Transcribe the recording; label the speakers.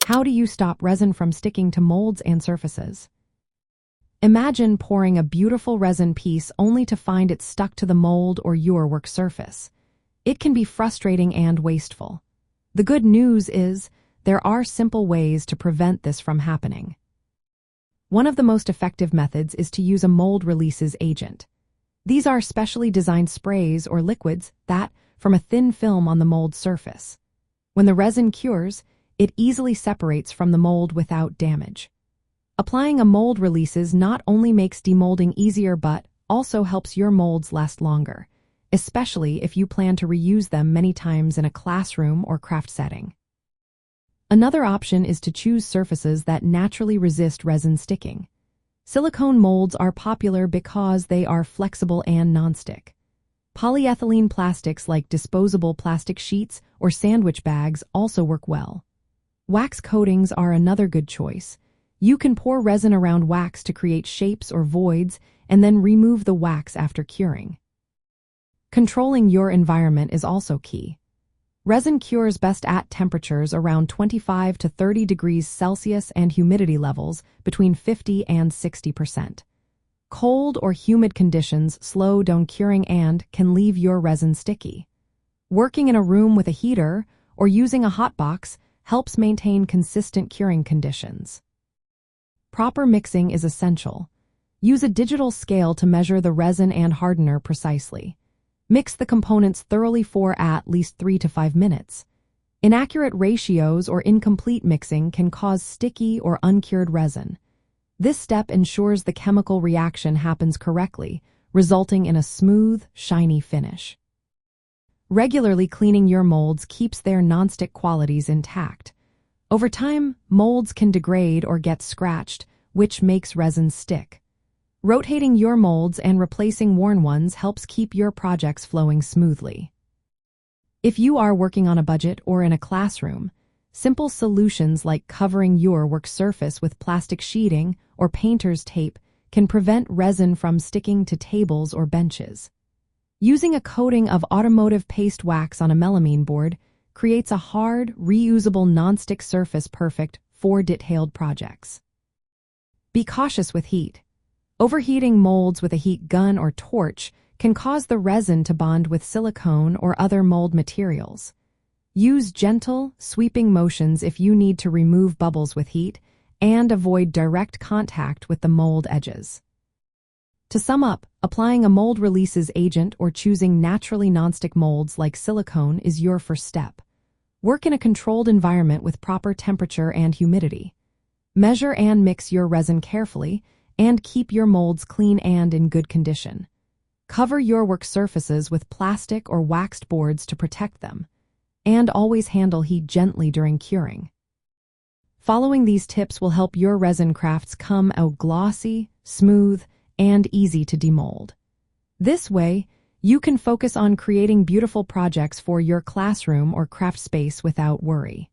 Speaker 1: How do you stop resin from sticking to molds and surfaces? Imagine pouring a beautiful resin piece only to find it stuck to the mold or your work surface. It can be frustrating and wasteful. The good news is there are simple ways to prevent this from happening. One of the most effective methods is to use a mold releases agent. These are specially designed sprays or liquids that form a thin film on the mold surface. When the resin cures, it easily separates from the mold without damage. Applying a mold releases not only makes demolding easier but also helps your molds last longer, especially if you plan to reuse them many times in a classroom or craft setting. Another option is to choose surfaces that naturally resist resin sticking. Silicone molds are popular because they are flexible and nonstick. Polyethylene plastics like disposable plastic sheets or sandwich bags also work well. Wax coatings are another good choice. You can pour resin around wax to create shapes or voids and then remove the wax after curing. Controlling your environment is also key. Resin cures best at temperatures around 25 to 30 degrees Celsius and humidity levels between 50 and 60%. Cold or humid conditions slow down curing and can leave your resin sticky. Working in a room with a heater or using a hot box helps maintain consistent curing conditions. Proper mixing is essential. Use a digital scale to measure the resin and hardener precisely. Mix the components thoroughly for at least 3 to 5 minutes. Inaccurate ratios or incomplete mixing can cause sticky or uncured resin. This step ensures the chemical reaction happens correctly, resulting in a smooth, shiny finish. Regularly cleaning your molds keeps their nonstick qualities intact. Over time, molds can degrade or get scratched, which makes resin stick. Rotating your molds and replacing worn ones helps keep your projects flowing smoothly. If you are working on a budget or in a classroom, simple solutions like covering your work surface with plastic sheeting or painter's tape can prevent resin from sticking to tables or benches. Using a coating of automotive paste wax on a melamine board creates a hard, reusable nonstick surface perfect for detailed projects. Be cautious with heat. Overheating molds with a heat gun or torch can cause the resin to bond with silicone or other mold materials. Use gentle, sweeping motions if you need to remove bubbles with heat, and avoid direct contact with the mold edges. To sum up, applying a mold releases agent or choosing naturally nonstick molds like silicone is your first step. Work in a controlled environment with proper temperature and humidity. Measure and mix your resin carefully, and keep your molds clean and in good condition. Cover your work surfaces with plastic or waxed boards to protect them, and always handle heat gently during curing. Following these tips will help your resin crafts come out glossy, smooth, and easy to demold. This way, you can focus on creating beautiful projects for your classroom or craft space without worry.